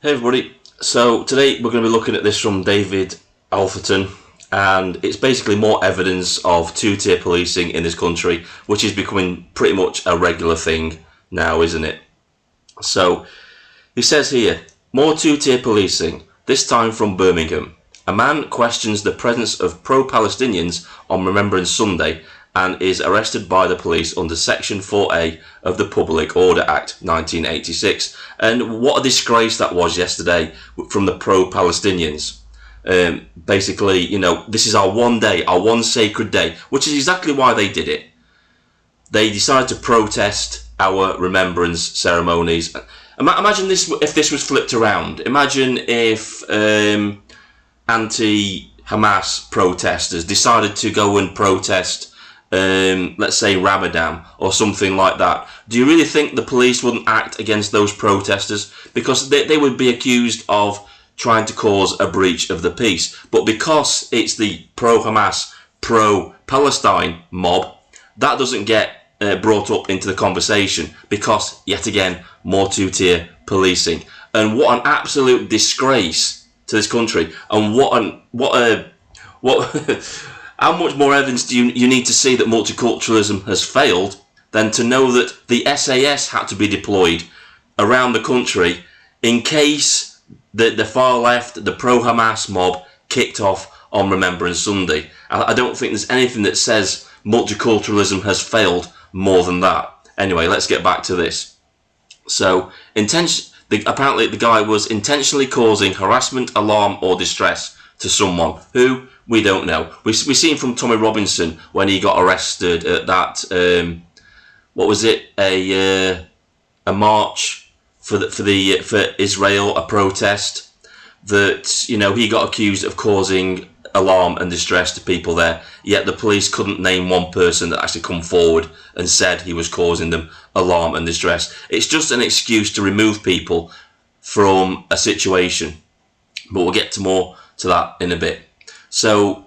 Hey everybody, so today we're going to be looking at this from David Alferton, and it's basically more evidence of two-tier policing in this country, which is becoming pretty much a regular thing now, isn't it? So he says here, more two-tier policing, this time from Birmingham. A man questions the presence of pro-Palestinians on Remembrance Sunday and is arrested by the police under Section 4A of the Public Order Act 1986. And what a disgrace that was yesterday from the pro-Palestinians. Basically, you know, this is our one day, our one sacred day, which is exactly why they did it. They decided to protest our remembrance ceremonies. Imagine this if this was flipped around. Imagine if anti-Hamas protesters decided to go and protest let's say Ramadan or something like that. Do you really think the police wouldn't act against those protesters? Because they would be accused of trying to cause a breach of the peace. But because it's the pro-Hamas, pro-Palestine mob, that doesn't get brought up into the conversation because, yet again, more two-tier policing. And what an absolute disgrace to this country. And how much more evidence do you need to see that multiculturalism has failed than to know that the SAS had to be deployed around the country in case the far left, the pro-Hamas mob, kicked off on Remembrance Sunday? I don't think there's anything that says multiculturalism has failed more than that. Anyway, let's get back to this. So, apparently the guy was intentionally causing harassment, alarm or distress to someone who we don't know. We've seen from Tommy Robinson when he got arrested at that what was it, a march for Israel, a protest, that, you know, he got accused of causing alarm and distress to people there, yet the police couldn't name one person that actually come forward and said he was causing them alarm and distress. It's just an excuse to remove people from a situation, but we'll get to more to that in a bit. So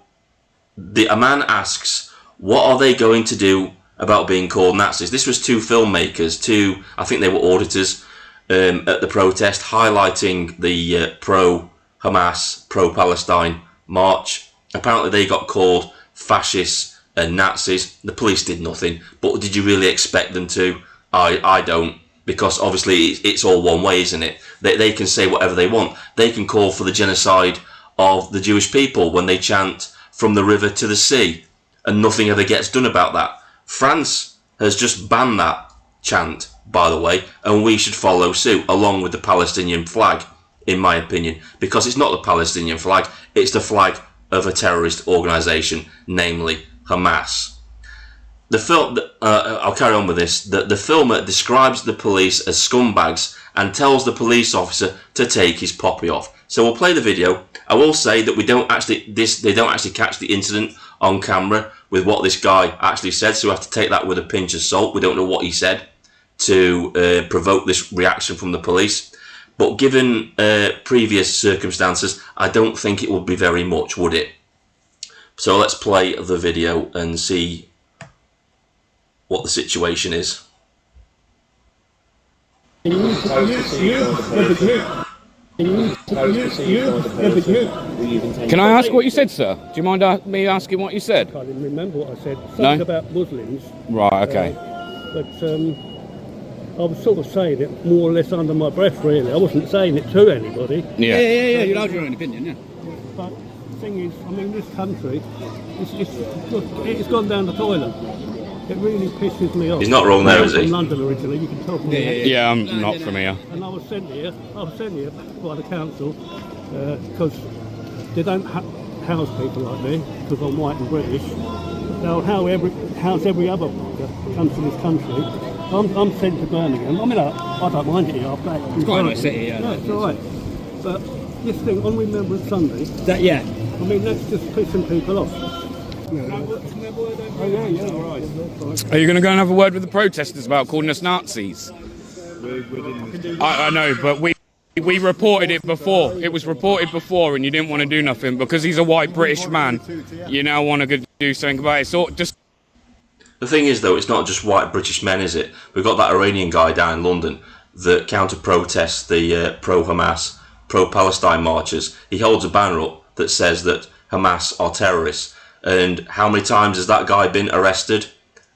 a man asks, what are they going to do about being called Nazis? This was two filmmakers, I think they were auditors at the protest, highlighting the pro-Hamas, pro-Palestine march. Apparently they got called fascists and Nazis. The police did nothing, but did you really expect them to? I don't, because obviously it's all one way, isn't it? They can say whatever they want. They can call for the genocide of the Jewish people when they chant from the river to the sea, and nothing ever gets done about that. France has just banned that chant, by the way, and we should follow suit, along with the Palestinian flag, in my opinion, because it's not the Palestinian flag, it's the flag of a terrorist organisation, namely Hamas. The film, I'll carry on with this. The filmer describes the police as scumbags and tells the police officer to take his poppy off. So we'll play the video. I will say that they don't actually catch the incident on camera with what this guy actually said, so we have to take that with a pinch of salt. We don't know what he said to provoke this reaction from the police. But given previous circumstances, I don't think it would be very much, would it? So let's play the video and see what the situation is. Can I ask what you said, sir? Do you mind me asking what you said? I can't even remember what I said. Something No? about Muslims. Right, okay. But I was sort of saying it more or less under my breath, really. I wasn't saying it to anybody. Yeah. You have your own opinion, yeah. But the thing is, I mean, this country, it's gone down the toilet. It really pisses me off. He's not wrong there, is he? I'm from London originally, you can tell from here. Yeah, I'm not from here. And I was sent here by the council because they don't house people like me because I'm white and British. They'll house every other that comes to this country. I'm sent to Birmingham. I mean, I don't mind it here. I've got It's quite a nice city, yeah. No, it's all right. But this thing on Remembrance Sunday, Yeah. I mean, that's just pissing people off. Are you going to go and have a word with the protesters about calling us Nazis? I know, but we reported it before. It was reported before, and you didn't want to do nothing because he's a white British man. You now want to do something about it. So just The thing is, though, it's not just white British men, is it? We've got that Iranian guy down in London that counter-protests the pro-Hamas pro-Palestine marchers, he holds a banner up that says that Hamas are terrorists. And how many times has that guy been arrested?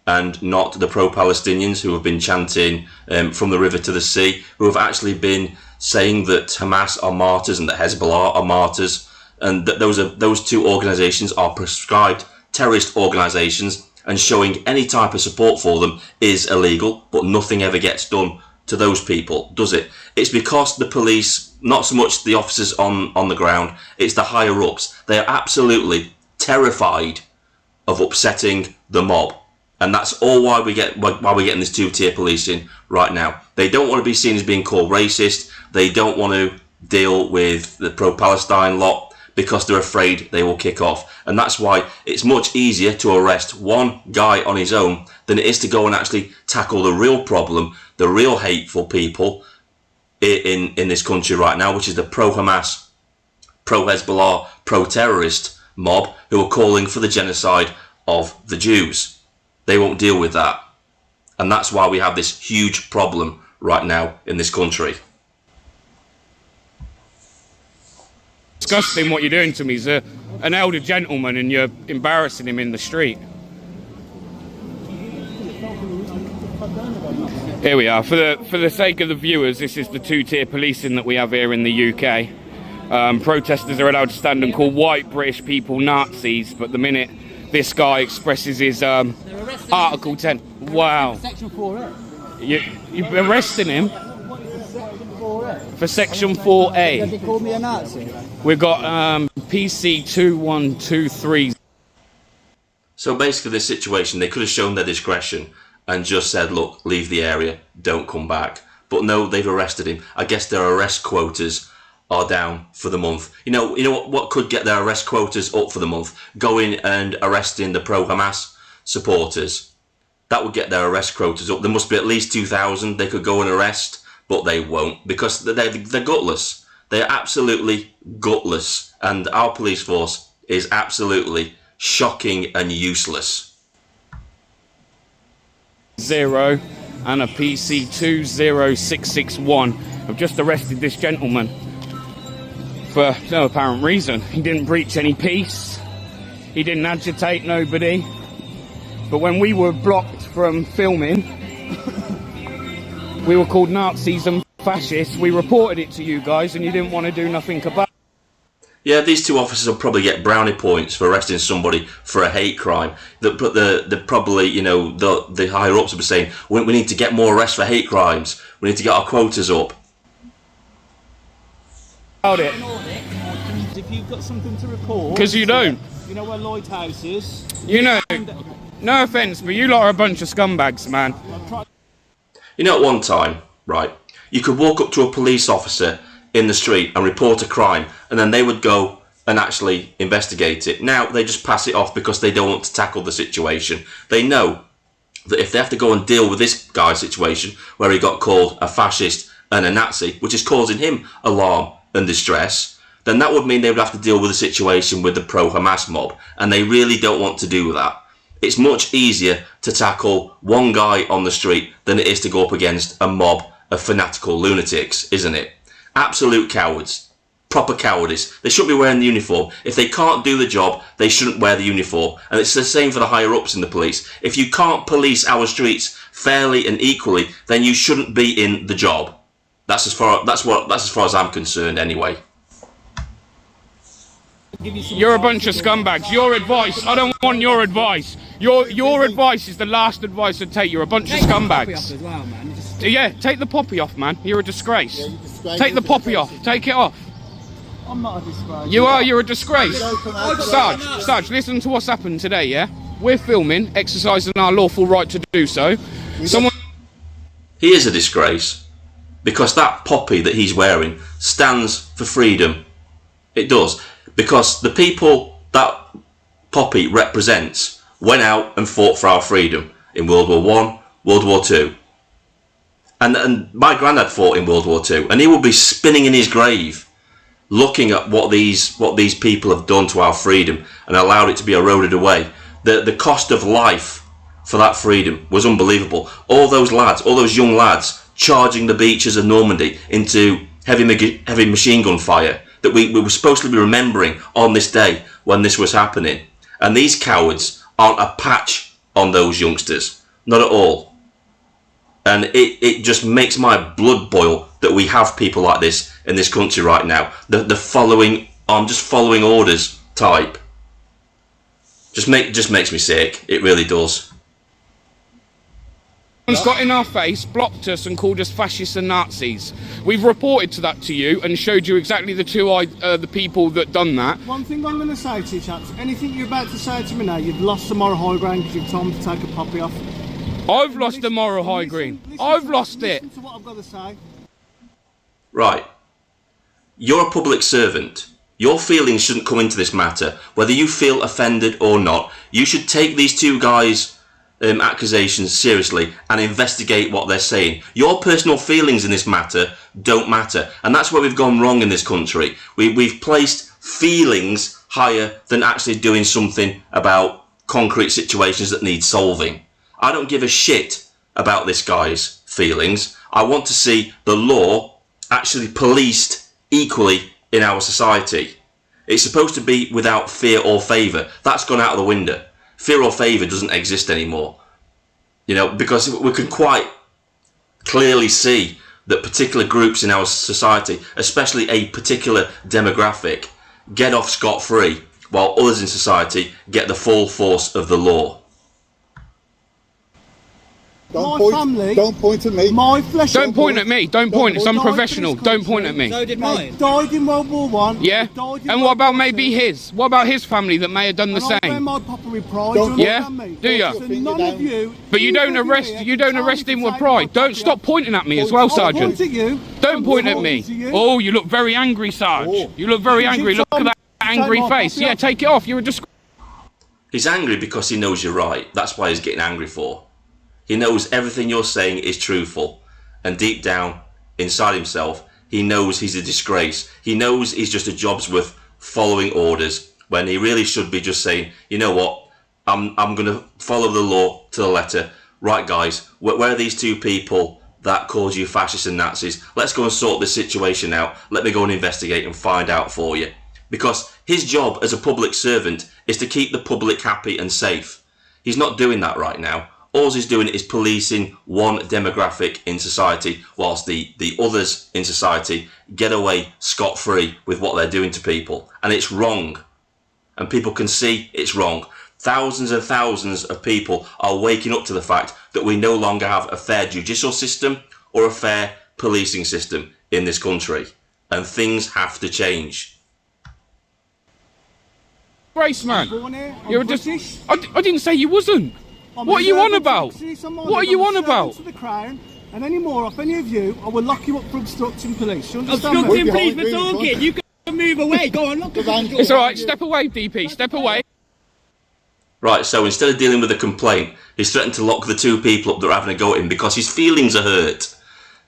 And not the pro-Palestinians who have been chanting from the river to the sea, who have actually been saying that Hamas are martyrs and that Hezbollah are martyrs, and that those two organisations are prescribed terrorist organisations, and showing any type of support for them is illegal, but nothing ever gets done to those people, does it? It's because the police, not so much the officers on the ground, it's the higher ups. They are absolutely terrified of upsetting the mob. And that's all why we're getting this two-tier policing right now. They don't want to be seen as being called racist. They don't want to deal with the pro-Palestine lot because they're afraid they will kick off. And that's why it's much easier to arrest one guy on his own than it is to go and actually tackle the real problem, the real hateful people in this country right now, which is the pro-Hamas, pro-Hezbollah, pro-terrorist mob who are calling for the genocide of the Jews. They won't deal with that. And that's why we have this huge problem right now in this country. Disgusting what you're doing to me. He's an elder gentleman and you're embarrassing him in the street. Here we are. For the sake of the viewers, this is the two-tier policing that we have here in the UK. Protesters are allowed to stand and call white British people Nazis, but the minute this guy expresses his Article 10. Wow. Section 4A. You're arresting him for Section 4A. They called me a Nazi. We've got PC 2123. So basically this situation, they could have shown their discretion and just said, look, leave the area, don't come back. But no, they've arrested him. I guess their arrest quotas are down for the month. You know what could get their arrest quotas up for the month? Going and arresting the pro-Hamas supporters. That would get their arrest quotas up. There must be at least 2,000 they could go and arrest, but they won't because they're gutless. They're absolutely gutless. And our police force is absolutely shocking and useless. 0 and a PC 20661 have just arrested this gentleman for no apparent reason. He didn't breach any peace. He didn't agitate nobody. But when we were blocked from filming, we were called Nazis and fascists. We reported it to you guys and you didn't want to do nothing about it. Yeah, these two officers will probably get brownie points for arresting somebody for a hate crime. But the probably, you know, the higher ups will be saying, we need to get more arrests for hate crimes. We need to get our quotas up. About it. If you've got something to report, Because you don't. you know where Lloyd House is. You know, no offence, but you lot are a bunch of scumbags, man. You know, at one time, right, you could walk up to a police officer in the street and report a crime, and then they would go and actually investigate it. Now they just pass it off because they don't want to tackle the situation. They know that if they have to go and deal with this guy's situation, where he got called a fascist and a Nazi, which is causing him alarm and distress, then that would mean they would have to deal with the situation with the pro-Hamas mob, and they really don't want to do that. It's much easier to tackle one guy on the street than it is to go up against a mob of fanatical lunatics, isn't it? Absolute cowards. Proper cowardice. They shouldn't be wearing the uniform. If they can't do the job, they shouldn't wear the uniform. And it's the same for the higher ups in the police. If you can't police our streets fairly and equally, then you shouldn't be in the job. That's as far as I'm concerned anyway. You're a bunch of scumbags. Your advice, I don't want your advice. Your advice is the last advice I'd take. You're a bunch of scumbags. As well, man. Yeah, take the poppy off, man. You're a disgrace. Take the poppy off. Take it off. I'm not a disgrace. You are. You're a disgrace. Sarge, listen to what's happened today, yeah? We're filming, exercising our lawful right to do so. He is a disgrace because that poppy that he's wearing stands for freedom. It does. Because the people that poppy represents went out and fought for our freedom in World War One, World War Two. And my granddad fought in World War Two, and he will be spinning in his grave looking at what these people have done to our freedom and allowed it to be eroded away. The cost of life for that freedom was unbelievable. All those lads, all those young lads charging the beaches of Normandy into heavy machine gun fire that we were supposed to be remembering on this day when this was happening. And these cowards aren't a patch on those youngsters. Not at all. And it just makes my blood boil that we have people like this in this country right now. The following, I'm just following orders type. Just makes me sick. It really does. Someone's got in our face, blocked us and called us fascists and Nazis. We've reported that to you and showed you exactly the people that done that. One thing I'm going to say to you, chaps, anything you're about to say to me now, you've lost the moral high ground because you've told me to take a poppy off. I've lost the moral high ground. I've lost it. Listen to what I've got to say. Right. You're a public servant. Your feelings shouldn't come into this matter. Whether you feel offended or not, you should take these two guys' accusations seriously and investigate what they're saying. Your personal feelings in this matter don't matter. And that's where we've gone wrong in this country. We've placed feelings higher than actually doing something about concrete situations that need solving. I don't give a shit about this guy's feelings. I want to see the law actually policed equally in our society. It's supposed to be without fear or favour. That's gone out of the window. Fear or favour doesn't exist anymore. You know, because we can quite clearly see that particular groups in our society, especially a particular demographic, get off scot-free, while others in society get the full force of the law. Don't point at me. My flesh. Don't point at me. Don't point. It's unprofessional. Don't point at me. So did mine. Died in World War One. Yeah. And what about maybe his? What about his family that may have done the I wear same? my papa with pride. Yeah. Do you? So none of you. But you don't arrest. You don't arrest him with pride. Don't stop pointing at me as well, Sergeant. Point at you. Don't point at me. Oh, you look very angry, Sarge. You look very angry. Look at that angry face. Yeah, take it off. You're a disgrace. He's angry because he knows you're right. That's why he's getting angry for. He knows everything you're saying is truthful. And deep down, inside himself, he knows he's a disgrace. He knows he's just a job's worth following orders, when he really should be just saying, you know what, I'm going to follow the law to the letter. Right, guys, where are these two people that called you fascists and Nazis? Let's go and sort this situation out. Let me go and investigate and find out for you. Because his job as a public servant is to keep the public happy and safe. He's not doing that right now. All he's doing is policing one demographic in society, whilst the others in society get away scot-free with what they're doing to people. And it's wrong. And people can see it's wrong. Thousands and thousands of people are waking up to the fact that we no longer have a fair judicial system or a fair policing system in this country. And things have to change. Grace, man. You're a British. I didn't say you wasn't. What are you on about? What are you on about? To the Crown, and any more off any of you, I will lock you up for obstructing police. You understand Obstructing me? police for talking. You can move away. Go on, look at the It's all right. Step away, DP. Step away. Right, so instead of dealing with the complaint, he's threatened to lock the two people up that are having a go at him because his feelings are hurt.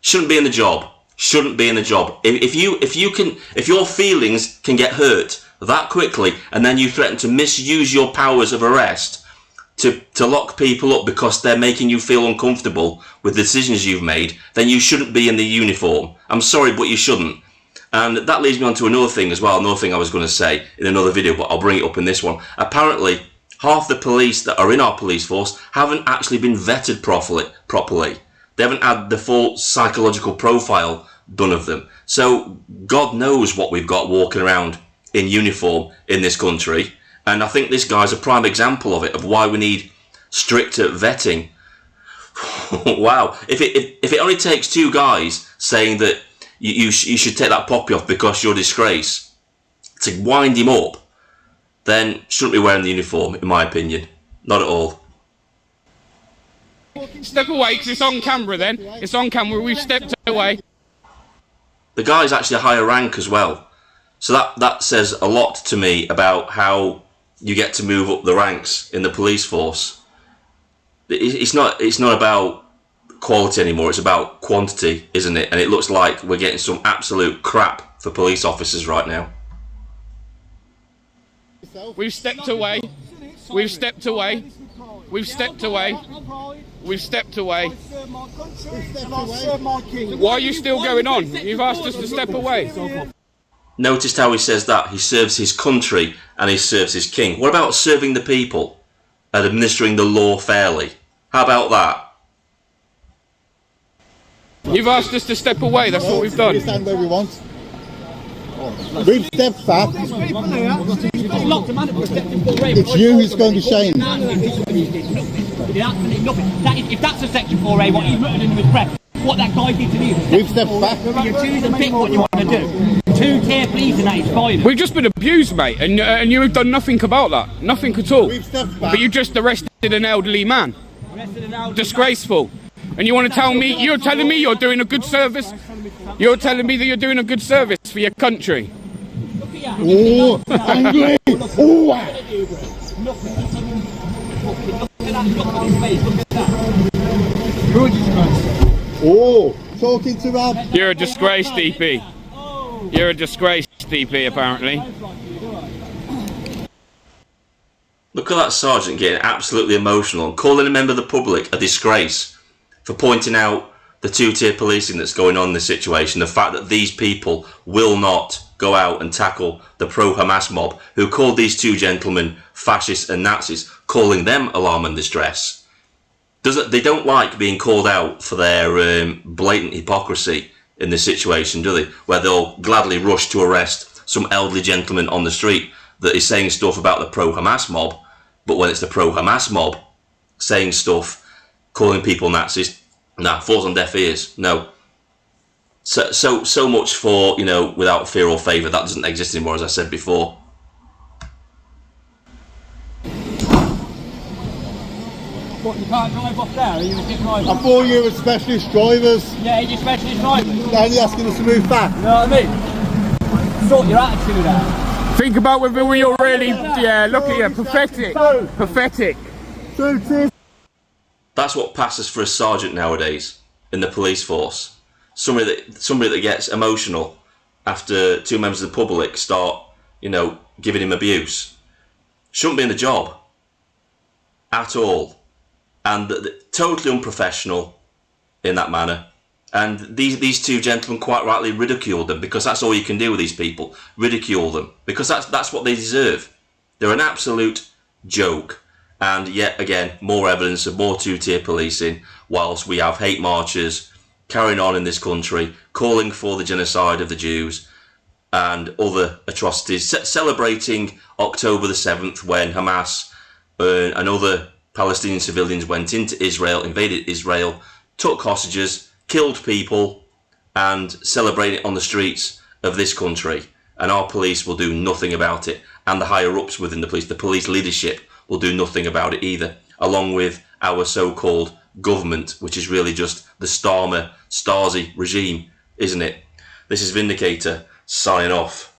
Shouldn't be in the job. Shouldn't be in the job. If your feelings can get hurt that quickly, and then you threaten to misuse your powers of arrest to lock people up because they're making you feel uncomfortable with the decisions you've made, then you shouldn't be in the uniform. I'm sorry, but you shouldn't. And that leads me on to another thing as well, another thing I was going to say in another video, but I'll bring it up in this one. Apparently, half the police that are in our police force haven't actually been vetted properly. They haven't had the full psychological profile done of them. So God knows what we've got walking around in uniform in this country. And I think this guy's a prime example of it, of why we need stricter vetting. Wow. If it only takes two guys saying that you should take that poppy off because you're a disgrace to wind him up, then shouldn't be wearing the uniform, in my opinion. Not at all. Step away, because it's on camera then. It's on camera. We've stepped away. The guy's actually a higher rank as well. So that says a lot to me about how you get to move up the ranks in the police force. It's not about quality anymore, it's about quantity, isn't it? And it looks like we're getting some absolute crap for police officers right now. We've stepped away. We've stepped away. We've stepped away. We've stepped away. I serve my country and I serve my king. Why are you still going on? You've asked us to step away. Noticed how he says that he serves his country and he serves his king. What about serving the people and administering the law fairly? How about that? You've asked us to step away. That's what we've done. We stand where we want. We've stepped back. It's you who's going to shame. If that's a Section 4A, what he's written in his breath, what that guy did to me. We've stepped back. You choose and pick what you want to do. 2-tier police and that is fine. We've just been abused, mate, and you have done nothing about that. Nothing at all. We've stepped back. But you just arrested an elderly man. Disgraceful. And you want to tell me, you're telling me you're doing a good service? You're telling me that you're doing a good service for your country? Oh, angry. Oh. Oh, talking to Rob. You're a disgrace, DP. You're a disgrace, DP, apparently. Look at that sergeant getting absolutely emotional and calling a member of the public a disgrace for pointing out the two-tier policing that's going on in this situation, the fact that these people will not go out and tackle the pro-Hamas mob who called these two gentlemen fascists and Nazis, calling them alarm and distress. They don't like being called out for their blatant hypocrisy in this situation, do they? Where they'll gladly rush to arrest some elderly gentleman on the street that is saying stuff about the pro-Hamas mob, but when it's the pro-Hamas mob saying stuff, calling people Nazis, nah, falls on deaf ears. No. So much for, you know, without fear or favour. That doesn't exist anymore, as I said before. What, you can't drive off there? Are you a driver? I thought you were specialist drivers. Yeah, you're specialist driver. Now you're asking us to move back. You know what I mean? Sort your attitude out. Think about whether you're really, yeah, look at you, pathetic. Pathetic. That's what passes for a sergeant nowadays in the police force. Somebody that gets emotional after two members of the public start, you know, giving him abuse. Shouldn't be in the job at all, and totally unprofessional in that manner. And these two gentlemen quite rightly ridiculed them, because that's all you can do with these people. Ridicule them, because that's what they deserve. They're an absolute joke. And yet again, more evidence of more two-tier policing, whilst we have hate marches carrying on in this country, calling for the genocide of the Jews and other atrocities, celebrating October the 7th when Hamas and other Palestinian civilians went into Israel, invaded Israel, took hostages, killed people, and celebrating it on the streets of this country. And our police will do nothing about it. And the higher-ups within the police leadership will do nothing about it either, along with our so-called government, which is really just the Stasi regime, isn't it? This is Vindicator, signing off.